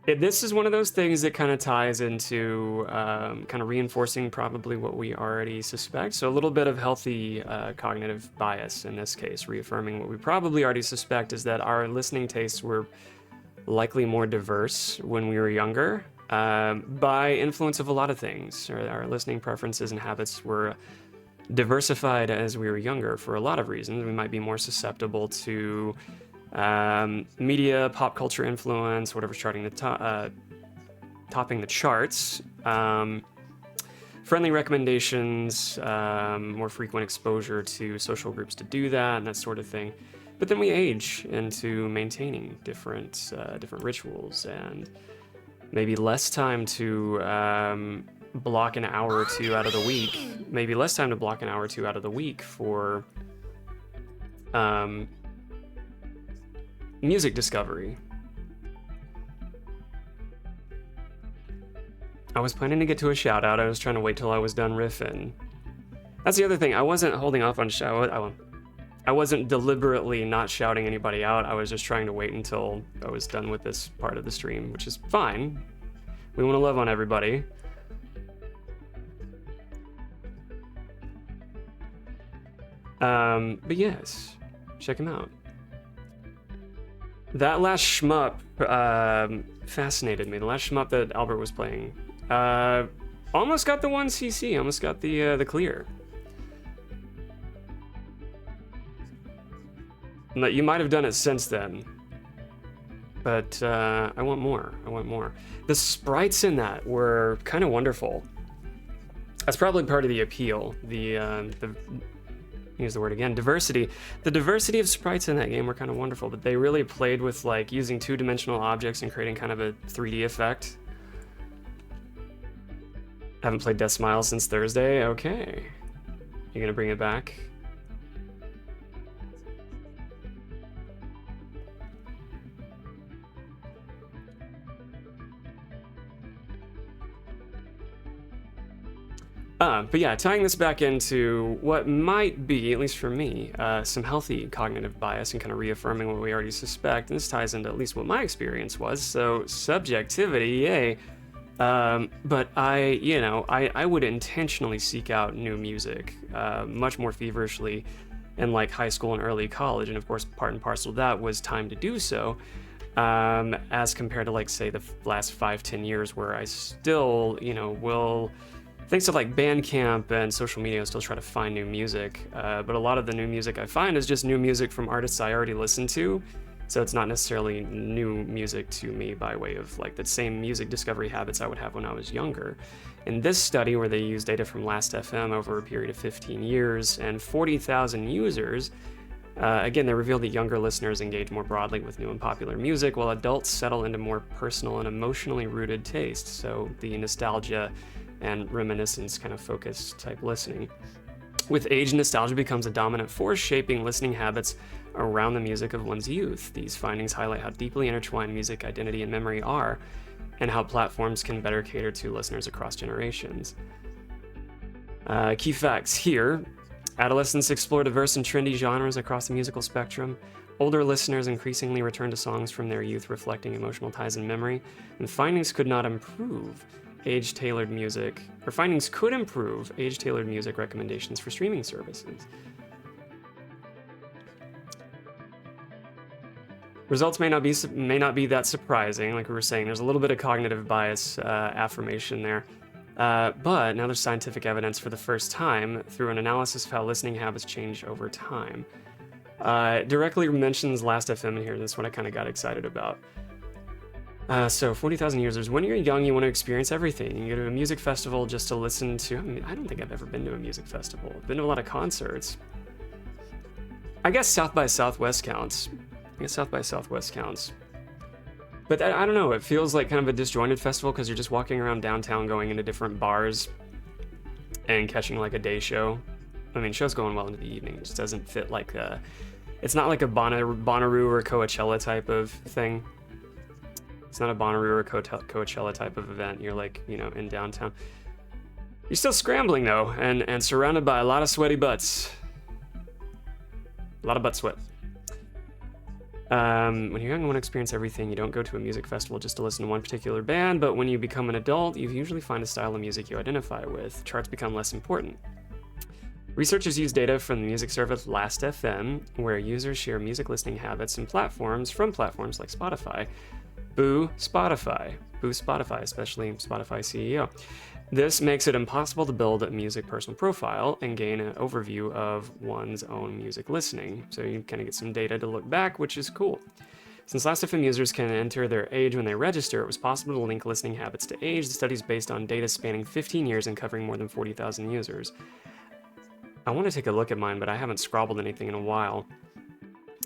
this is one of those things that kind of ties into kind of reinforcing probably what we already suspect. So a little bit of healthy cognitive bias in this case, reaffirming what we probably already suspect is that our listening tastes were likely more diverse when we were younger by influence of a lot of things. Our listening preferences and habits were diversified as we were younger for a lot of reasons. We might be more susceptible to media, pop culture influence, whatever's topping the charts, friendly recommendations, more frequent exposure to social groups to do that and that sort of thing. But then we age into maintaining different rituals and maybe less time to block an hour or two out of the week, for music discovery. I was planning to get to a shout out. I was trying to wait till I was done riffing. That's the other thing. I wasn't holding off on I wasn't deliberately not shouting anybody out. I was just trying to wait until I was done with this part of the stream, which is fine. We want to love on everybody. But yes, check him out. That last shmup fascinated me. The last shmup that Albert was playing. Almost got the 1cc, almost got the clear. You might have done it since then. But I want more. The sprites in that were kind of wonderful. That's probably part of the appeal. Use the word again, diversity. The diversity of sprites in that game were kind of wonderful, but they really played with like using two-dimensional objects and creating kind of a 3D effect. Haven't played Death Smile since Thursday. Okay. You gonna bring it back? But yeah, tying this back into what might be, at least for me, some healthy cognitive bias and kind of reaffirming what we already suspect, and this ties into at least what my experience was, so subjectivity, yay. But I would intentionally seek out new music, much more feverishly in like high school and early college, and of course part and parcel of that was time to do so, as compared to like say the last 5-10 years where I still, will... Thanks to like Bandcamp and social media, I still try to find new music, but a lot of the new music I find is just new music from artists I already listen to, so it's not necessarily new music to me by way of like the same music discovery habits I would have when I was younger. In this study, where they used data from Last.fm over a period of 15 years and 40,000 users, again, they revealed that younger listeners engage more broadly with new and popular music, while adults settle into more personal and emotionally rooted tastes, so the nostalgia and reminiscence kind of focused type listening. With age, nostalgia becomes a dominant force shaping listening habits around the music of one's youth. These findings highlight how deeply intertwined music, identity, and memory are, and how platforms can better cater to listeners across generations. Key facts here. Adolescents explore diverse and trendy genres across the musical spectrum. Older listeners increasingly return to songs from their youth reflecting emotional ties and memory, and findings could improve age-tailored music recommendations for streaming services. Results may not be that surprising, like we were saying. There's a little bit of cognitive bias affirmation there, but now there's scientific evidence for the first time through an analysis of how listening habits change over time. Directly mentions Last.fm in here. That's what I kind of got excited about. So 40,000 users. When you're young, you want to experience everything. You go to a music festival just to listen to... I don't think I've ever been to a music festival. I've been to a lot of concerts. I guess South by Southwest counts. But I don't know. It feels like kind of a disjointed festival because you're just walking around downtown going into different bars and catching like a day show. I mean, show's going well into the evening. It just doesn't fit like a... It's not like a Bonnaroo or Coachella type of thing. It's not a Bonnaroo or Coachella type of event. You're like, in downtown. You're still scrambling though, and surrounded by a lot of sweaty butts. A lot of butt sweat. When you're young and want to experience everything, you don't go to a music festival just to listen to one particular band, but when you become an adult, you usually find a style of music you identify with. Charts become less important. Researchers use data from the music service Last.fm, where users share music listening habits and platforms from platforms like Spotify. Boo Spotify. Boo Spotify, especially Spotify CEO. This makes it impossible to build a music personal profile and gain an overview of one's own music listening. So you kind of get some data to look back, which is cool. Since Last.fm users can enter their age when they register, it was possible to link listening habits to age. The study is based on data spanning 15 years and covering more than 40,000 users. I want to take a look at mine, but I haven't scrabbled anything in a while.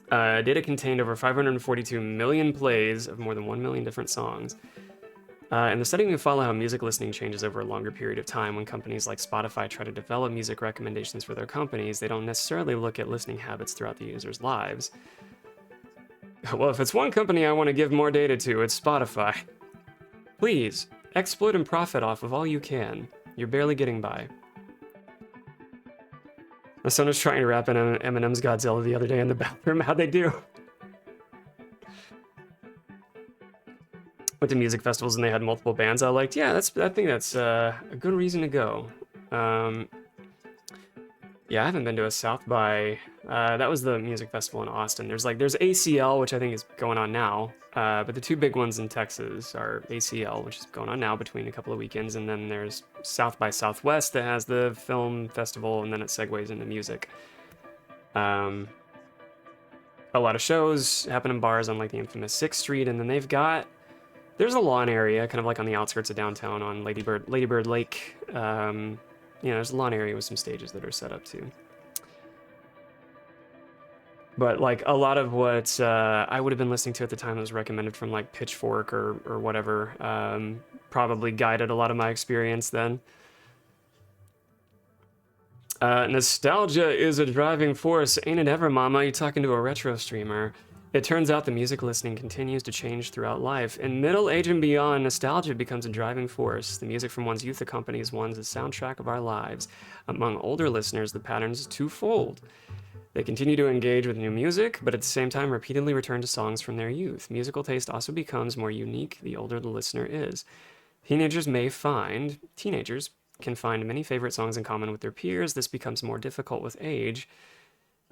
Data contained over 542 million plays of more than 1 million different songs. In the study, we follow how music listening changes over a longer period of time. When companies like Spotify try to develop music recommendations for their companies, they don't necessarily look at listening habits throughout the users' lives. Well, if it's one company I want to give more data to, it's Spotify. Please, exploit and profit off of all you can. You're barely getting by. My son was trying to rap in Eminem's Godzilla the other day in the bathroom. How'd they do? Went to music festivals and they had multiple bands I liked. Yeah, I think that's a good reason to go. Yeah, I haven't been to a South by. That was the music festival in Austin. There's ACL, which I think is going on now. But the two big ones in Texas are ACL, which is going on now between a couple of weekends, and then there's South by Southwest that has the film festival, and then it segues into music. A lot of shows happen in bars on like the infamous 6th Street, and then there's a lawn area, kind of like on the outskirts of downtown on Lady Bird Lake. There's a lawn area with some stages that are set up too. But like a lot of what I would have been listening to at the time was recommended from like Pitchfork or whatever, probably guided a lot of my experience then. Nostalgia is a driving force, ain't it ever, mama? You talking to a retro streamer. It turns out the music listening continues to change throughout life. In middle age and beyond, nostalgia becomes a driving force. The music from one's youth accompanies one's soundtrack of our lives. Among older listeners, the pattern is twofold. They continue to engage with new music, but at the same time repeatedly return to songs from their youth. Musical taste also becomes more unique the older the listener is. Teenagers can find many favorite songs in common with their peers. This becomes more difficult with age.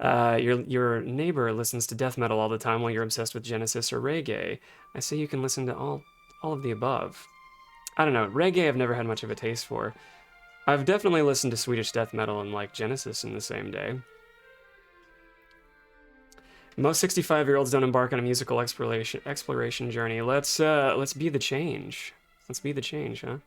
Your neighbor listens to death metal all the time while you're obsessed with Genesis or reggae. I say you can listen to all of the above. I don't know, reggae I've never had much of a taste for. I've definitely listened to Swedish death metal and like Genesis in the same day. Most 65-year-olds don't embark on a musical exploration journey. Let's be the change. Let's be the change, huh?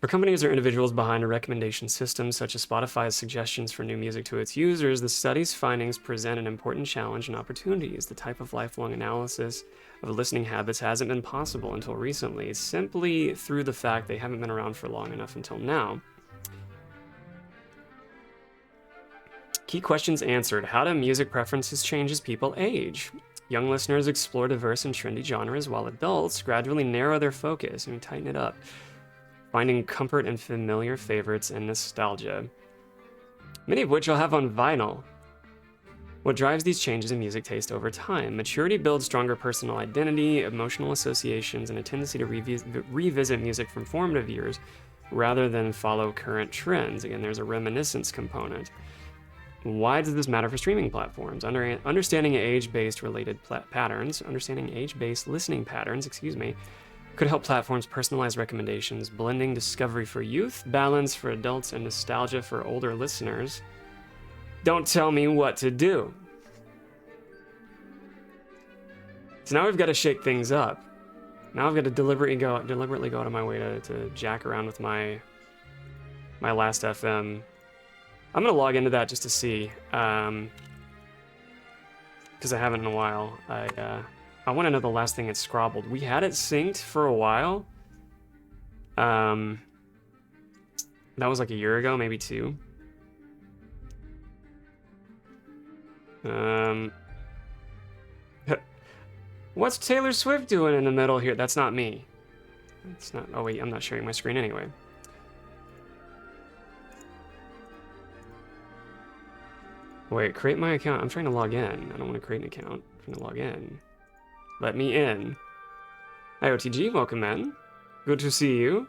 For companies or individuals behind a recommendation system, such as Spotify's suggestions for new music to its users, the study's findings present an important challenge and opportunities. The type of lifelong analysis of listening habits hasn't been possible until recently, simply through the fact they haven't been around for long enough until now. Key questions answered. How do music preferences change as people age? Young listeners explore diverse and trendy genres, while adults gradually narrow their focus and tighten it up, finding comfort in familiar favorites and nostalgia, many of which you'll have on vinyl. What drives these changes in music taste over time? Maturity builds stronger personal identity, emotional associations, and a tendency to revisit music from formative years rather than follow current trends. Again, there's a reminiscence component. Why does this matter for streaming platforms? Understanding age-based listening patterns, could help platforms personalize recommendations, blending discovery for youth, balance for adults, and nostalgia for older listeners. Don't tell me what to do. So now we've got to shake things up. Now I've got to deliberately go out of my way to jack around with my Last.fm. I'm gonna log into that just to see, because I haven't in a while. I want to know the last thing it scrabbled. We had it synced for a while. That was like a year ago, maybe 2. What's Taylor Swift doing in the middle here? That's not me. It's not. Oh wait, I'm not sharing my screen anyway. Wait, create my account. I'm trying to log in. I don't want to create an account. I'm trying to log in. Let me in. Hi, OTG. Welcome in. Good to see you.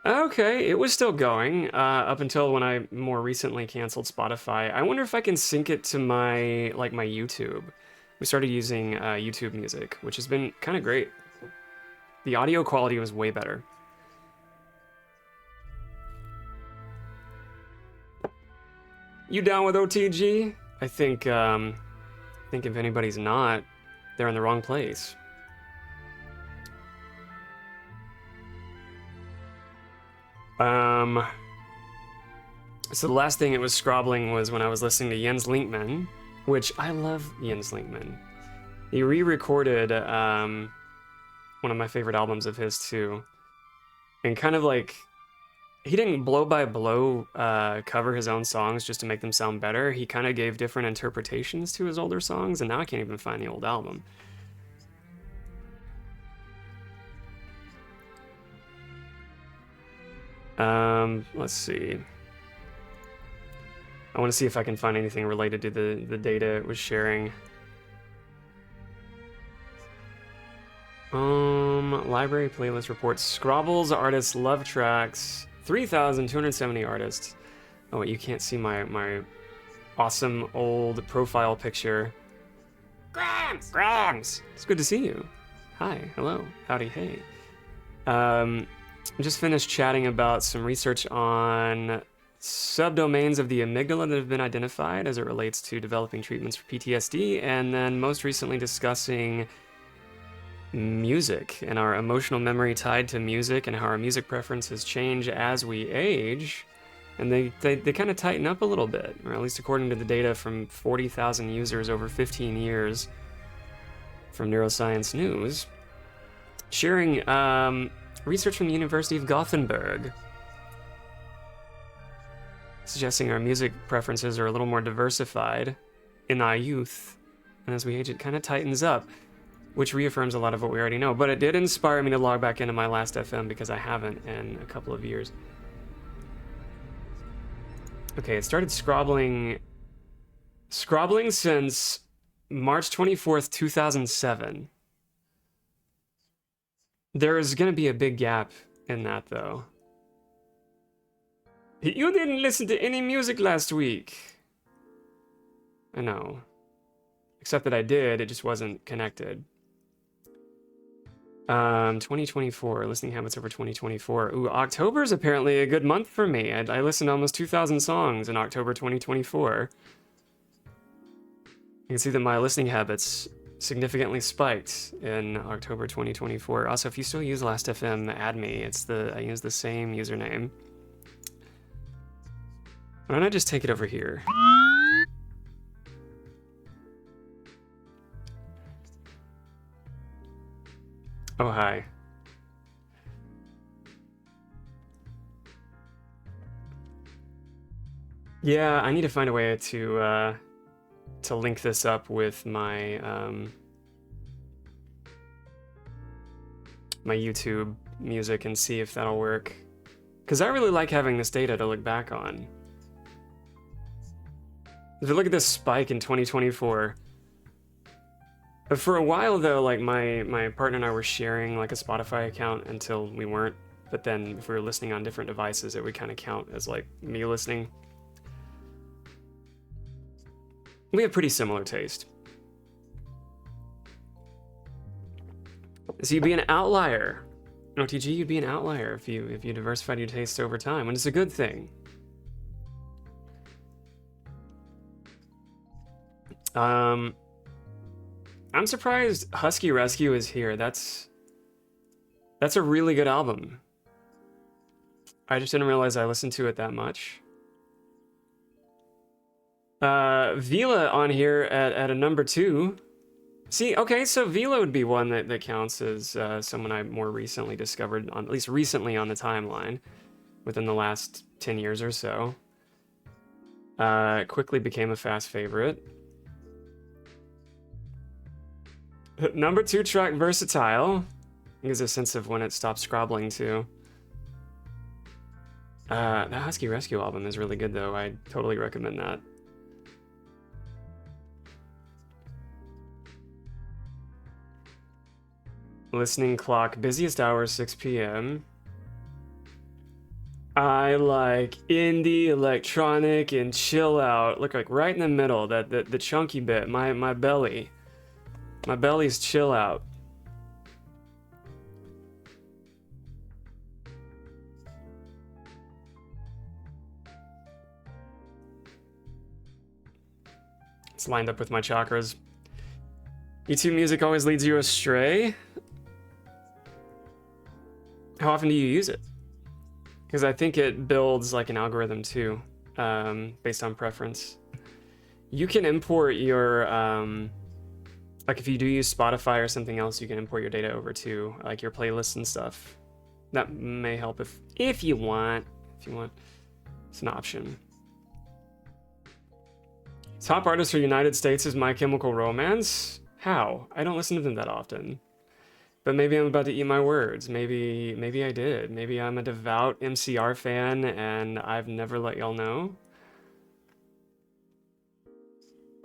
Okay, it was still going up until when I more recently canceled Spotify. I wonder if I can sync it to my my YouTube. We started using YouTube Music, which has been kind of great. The audio quality was way better. You down with OTG? I think if anybody's not, they're in the wrong place. So the last thing it was scrobbling was when I was listening to Jens Linkman, which I love Jens Linkman. He re-recorded one of my favorite albums of his too. And kind of like, he didn't blow by blow cover his own songs just to make them sound better. He kind of gave different interpretations to his older songs, and now I can't even find the old album. Let's see. I want to see if I can find anything related to the data it was sharing. Library playlist reports. Scrobbles artists love tracks. 3,270 artists. Oh wait, you can't see my awesome old profile picture. Grams! It's good to see you. Hi, hello, howdy, hey. Just finished chatting about some research on subdomains of the amygdala that have been identified as it relates to developing treatments for PTSD, and then most recently discussing music and our emotional memory tied to music and how our music preferences change as we age. And they kind of tighten up a little bit, or at least according to the data from 40,000 users over 15 years from Neuroscience News, sharing research from the University of Gothenburg, suggesting our music preferences are a little more diversified in our youth, and as we age it kind of tightens up, which reaffirms a lot of what we already know. But it did inspire me to log back into my Last FM because I haven't in a couple of years. Okay, it started scrobbling since March 24th, 2007. There is going to be a big gap in that, though. You didn't listen to any music last week. I know. Except that I did, it just wasn't connected. 2024, listening habits over 2024. Ooh, October is apparently a good month for me. I listened to almost 2,000 songs in October 2024. You can see that my listening habits significantly spiked in October 2024. Also, if you still use Last.fm, add me. I use the same username. Why don't I just take it over here? Oh, hi. Yeah, I need to find a way to link this up with my my YouTube music and see if that'll work. Because I really like having this data to look back on. If you look at this spike in 2024, for a while though, like my partner and I were sharing like a Spotify account until we weren't. But then if we were listening on different devices, it would kind of count as like me listening. We have pretty similar taste. So you'd be an outlier. OTG, you'd be an outlier if you diversified your taste over time, and it's a good thing. I'm surprised Husky Rescue is here. That's a really good album. I just didn't realize I listened to it that much. Vila on here at a number 2. See, okay, so Vila would be one that counts as someone I more recently discovered, at least recently on the timeline, within the last 10 years or so. Quickly became a fast favorite. Number 2 track, Versatile. Gives a sense of when it stops scrobbling too. The Husky Rescue album is really good though. I totally recommend that. Listening clock, busiest hour 6 p.m. I like indie, electronic, and chill out. Look, like right in the middle, the chunky bit, my belly. My belly's chill out. It's lined up with my chakras. YouTube music always leads you astray. How often do you use it? Because I think it builds like an algorithm too, based on preference. You can import your, like if you do use Spotify or something else, you can import your data over to like your playlists and stuff. That may help if you want. It's an option. Top artist for United States is My Chemical Romance. How? I don't listen to them that often. But maybe I'm about to eat my words. Maybe I did. Maybe I'm a devout MCR fan and I've never let y'all know.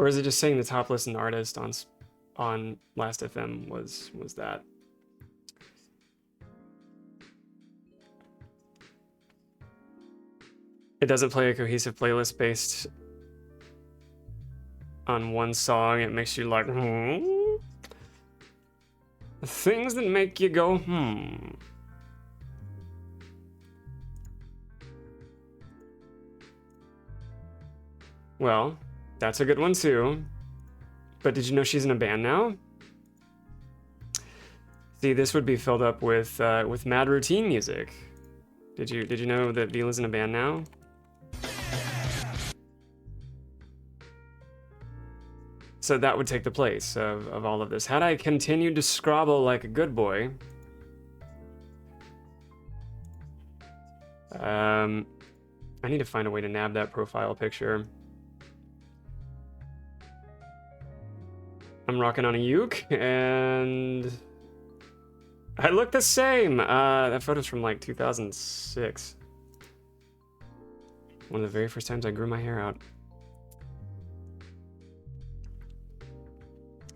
Or is it just saying the top listened artist on Last FM was that? It doesn't play a cohesive playlist based on one song. It makes you like, things that make you go, Well, that's a good one too. But did you know she's in a band now? See, this would be filled up with Mad Routine music. Did you know that Vila's in a band now? So that would take the place of all of this. Had I continued to scrabble like a good boy, I need to find a way to nab that profile picture. I'm rocking on a uke, and I look the same. That photo's from like 2006. One of the very first times I grew my hair out.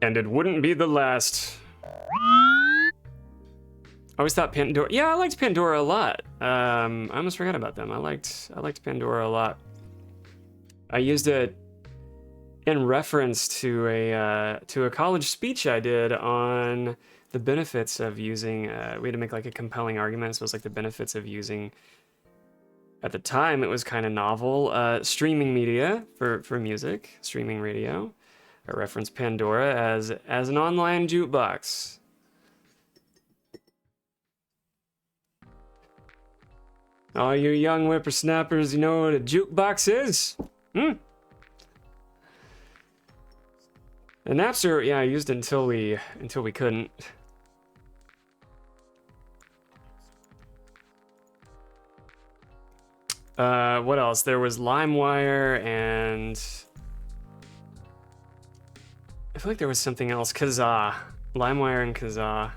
And it wouldn't be the last. I always thought Pandora. Yeah, I liked Pandora a lot. I almost forgot about them. I liked Pandora a lot. I used it in reference to a college speech I did on the benefits of using. We had to make like a compelling argument. So it was like the benefits of using. At the time, it was kind of novel. Streaming media for music, streaming radio. I referenced Pandora as an online jukebox. All you young whippersnappers, you know what a jukebox is? And Napster, yeah, I used it until we couldn't. What else? There was LimeWire and I feel like there was something else. Kazaa. LimeWire and Kazaa.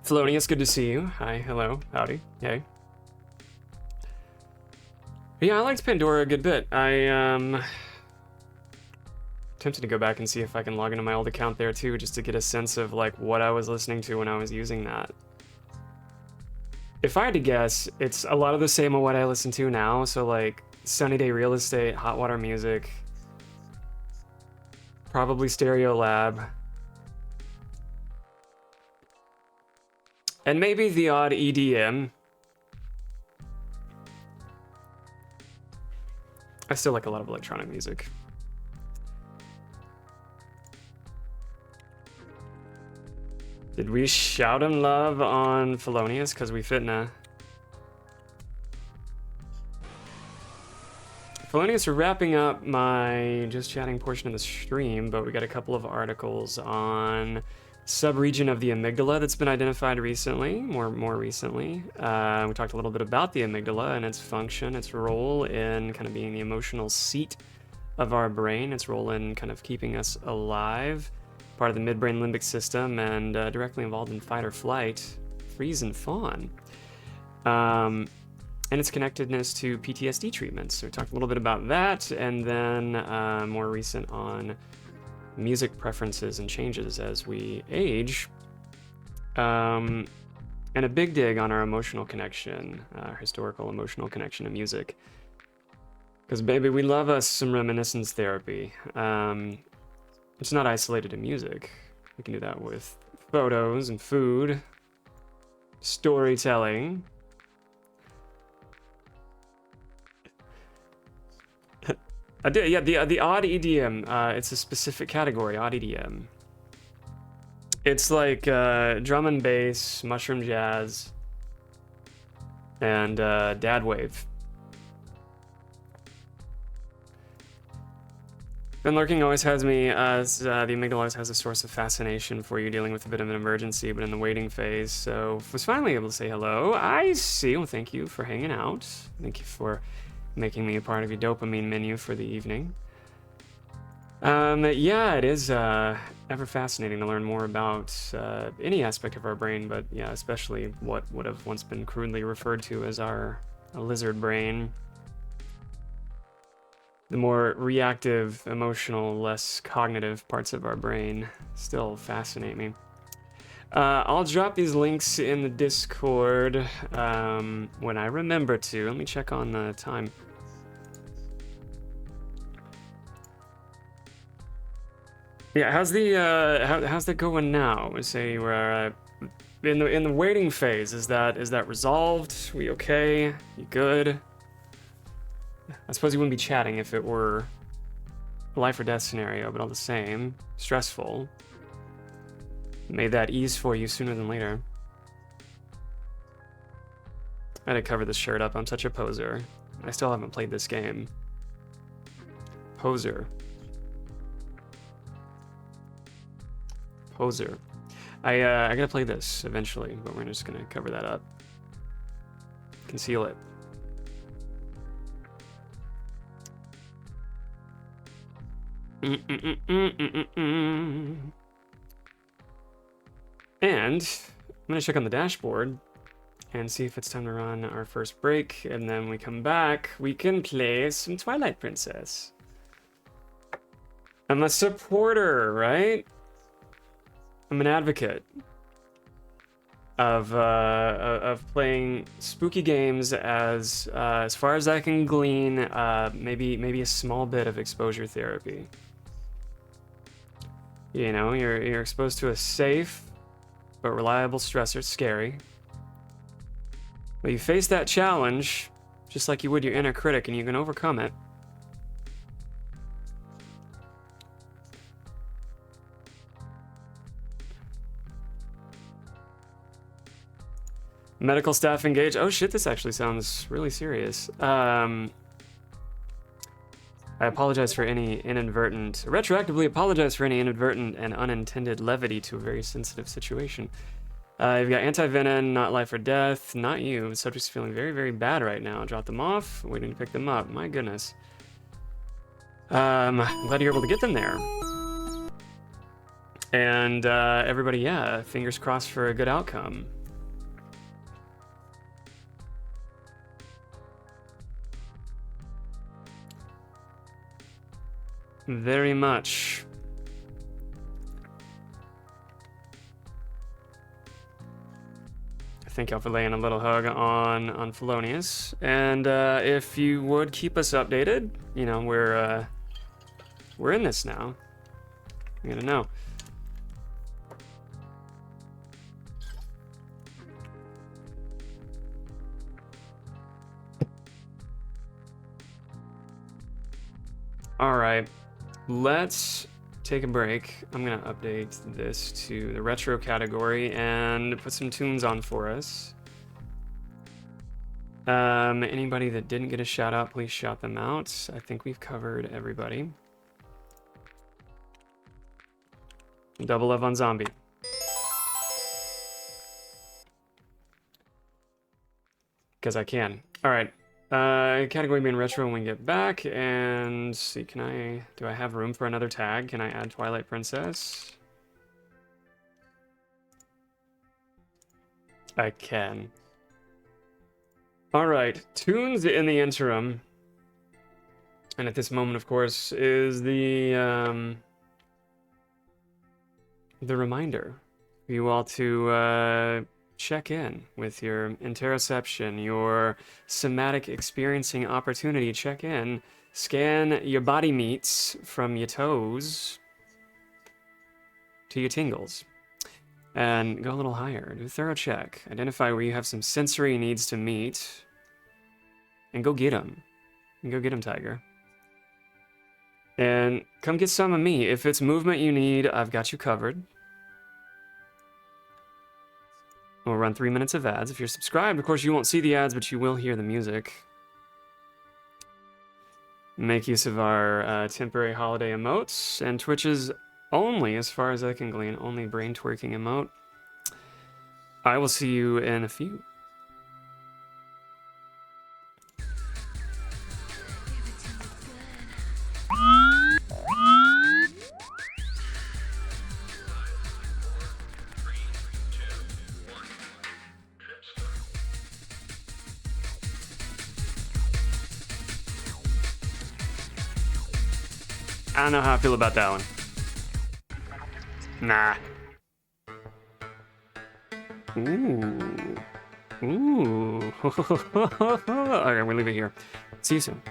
Thelonious, good to see you. Hi, hello, howdy, hey. Yeah, I liked Pandora a good bit. I tempted to go back and see if I can log into my old account there too, just to get a sense of like what I was listening to when I was using that. If I had to guess, it's a lot of the same of what I listen to now. So like Sunny Day Real Estate, Hot Water Music, probably Stereo Lab, and maybe the odd EDM. I still like a lot of electronic music. Did we shout him love on Thelonious? Because we fitna. Thelonious, we're wrapping up my just chatting portion of the stream, but we got a couple of articles on subregion of the amygdala that's been identified recently, more recently. We talked a little bit about the amygdala and its function, its role in kind of being the emotional seat of our brain, its role in kind of keeping us alive, part of the midbrain limbic system, and directly involved in fight or flight, freeze and fawn. And its connectedness to PTSD treatments. So we talked a little bit about that, and then more recent on music preferences and changes as we age. And a big dig on our emotional connection, our historical emotional connection to music. Because baby, we love us some reminiscence therapy. It's not isolated to music. We can do that with photos and food, storytelling. Yeah, the odd EDM, it's a specific category, odd EDM. It's like drum and bass, mushroom jazz, and dad wave. Been Lurking always has me as the amygdala always has a source of fascination for you dealing with a bit of an emergency, but in the waiting phase. So was finally able to say hello. I see. Well, thank you for hanging out. Thank you for making me a part of your dopamine menu for the evening. Yeah, it is ever fascinating to learn more about any aspect of our brain, but yeah, especially what would have once been crudely referred to as our lizard brain. The more reactive, emotional, less cognitive parts of our brain still fascinate me. I'll drop these links in the Discord when I remember to. Let me check on the time. Yeah, how's that going now? We say we're in the waiting phase. Is that resolved? We okay? You good? I suppose you wouldn't be chatting if it were a life or death scenario, but all the same, stressful. Made that ease for you sooner than later. I had to cover this shirt up. I'm such a poser. I still haven't played this game. Poser. Poser. I gotta play this eventually, but we're just gonna cover that up. Conceal it. And I'm gonna check on the dashboard and see if it's time to run our first break, and then we come back, we can play some Twilight Princess. I'm a supporter, right? I'm an advocate of playing spooky games as far as I can glean, maybe a small bit of exposure therapy. You know, you're exposed to a safe but reliable stressor, scary. But you face that challenge just like you would your inner critic, and you can overcome it. Medical staff engaged. Oh shit, this actually sounds really serious. I apologize for any retroactively apologize for any inadvertent and unintended levity to a very sensitive situation. You've got anti-venom, not life or death, not you. The subject's feeling very, very bad right now. Drop them off, waiting to pick them up. My goodness. I'm glad you're able to get them there. And everybody, yeah, fingers crossed for a good outcome. Very much. Thank y'all for laying a little hug on Felonious, and if you would keep us updated, you know, we're in this now. You gotta know. All right. Let's take a break. I'm gonna update this to the retro category and put some tunes on for us. Anybody that didn't get a shout out, please shout them out. I think we've covered everybody. Double love on Zombie. because I can. All right. Category main retro when we get back, and see, do I have room for another tag? Can I add Twilight Princess? I can. All right, tunes in the interim. And at this moment, of course, is the reminder for you all to check in with your interoception, your somatic experiencing opportunity. Check in, scan your body meats from your toes to your tingles, and go a little higher. Do a thorough check. Identify where you have some sensory needs to meet, and go get them. Go get them, Tiger. And come get some of me. If it's movement you need, I've got you covered. We'll run 3 minutes of ads. If you're subscribed, of course, you won't see the ads, but you will hear the music. Make use of our temporary holiday emotes and Twitch's only, as far as I can glean, only brain twerking emote. I will see you in a few. I don't know how I feel about that one. Nah. Ooh. Ooh. Okay, we'll leave it here. See you soon.